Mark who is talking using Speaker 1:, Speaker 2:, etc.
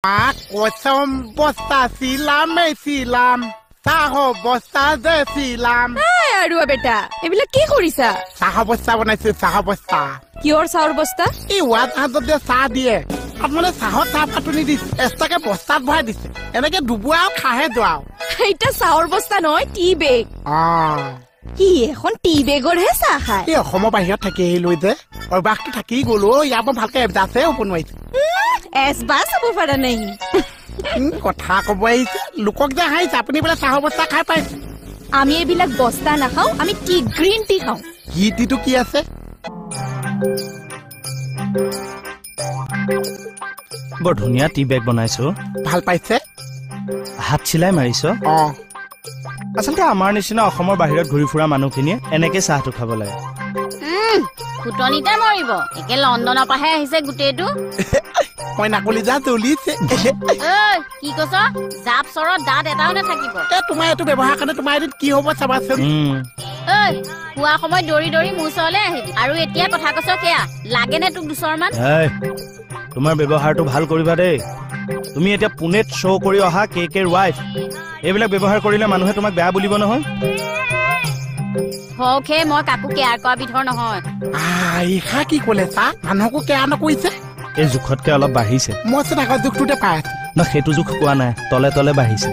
Speaker 1: Kosong bosta silam silam. Saho bosta de silam.
Speaker 2: আৰু বেটা এবিলা কি কৰিছা
Speaker 1: Saho bosta বনাইছো saho bosta.
Speaker 2: কিয়ৰ চাউৰ বস্তা
Speaker 1: এই ওয়াজ হাততে চাহ দিয়ে আপোনালে চাহত চাহ পাতুনি দিছে এষ্টাকে বস্তাত ভৰাই দিছে এনেকে ডুবুৱা আৰু খাহে যোৱাও
Speaker 2: এটা চাউৰ বস্তা নহয় টি বেগ কি এখন টি বেগৰহে চাহ খায়
Speaker 1: এই অসমৰ বাহিৰত থাকি আহিলৈ যে অভ্যাসটো থাকি গ'লো ইয়াৰ পৰা ভালকে এডজাছে হ'ব নোৱাৰিছে
Speaker 2: এছবা চাব পাৰা নাই
Speaker 1: কথা ক'ব আহিছে লোকক যে হাঁহিছে আপুনি বোলে চাহৰ বস্তা খাই পাইছে
Speaker 2: আমি এইবিলাক বস্তা নাখাওঁ আমি টি গ্ৰীণ টি খাওঁ
Speaker 1: কি টিটো কি আছে
Speaker 3: বৰ ধুনীয়া টি বেগ বনাইছো
Speaker 1: ভাল পাইছে
Speaker 3: হাত চিলাই মাৰিছো আচলতে আমাৰ নিচিনা অসমৰ বাহিৰত ঘূৰি ফুৰা মানুহখিনিয়ে এনেকে চাহটো খাব লাগে
Speaker 4: ফুটনিতে মৰিব একে লণ্ডনৰ পৰাহে আহিছে গোটেইটো
Speaker 1: মই নাকলি যা জ্বলিছে
Speaker 4: কি কৈছ জাপ চৰত দাঁত এটাও নাথাকিব
Speaker 1: তোমাৰ এইটো ব্যৱহাৰ কাৰণে তোমাৰ এদিন কি হ'ব চাবাচোন
Speaker 4: খোৱা সময় দৌৰি দৌৰি মোৰ ওচৰলৈ আহিবি আৰু এতিয়া কথা কৈছ সেয়া লাগেনে তোক দুচৰমান
Speaker 3: তোমাৰ ব্যৱহাৰটো ভাল কৰিবা দেই তুমি এতিয়া পুনেত শ্ব' কৰি অহা কেৰ ৱাইফ এইবিলাক ব্যৱহাৰ কৰিলে মানুহে তোমাক বেয়া বুলিব নহয়
Speaker 4: হওকে মই কাকো কেয়াৰ কৰা বিধৰ নহয়
Speaker 1: ইহা কি ক'লে চা মানুহকো কেয়াৰ নকৰিছে
Speaker 3: এই জোখতকে অলপ বাঢ়িছে
Speaker 1: মই চোন আগৰ জোখটোতে পাই আছো
Speaker 3: ন সেইটো জোখ কোৱা নাই তলে তলে বাঢ়িছে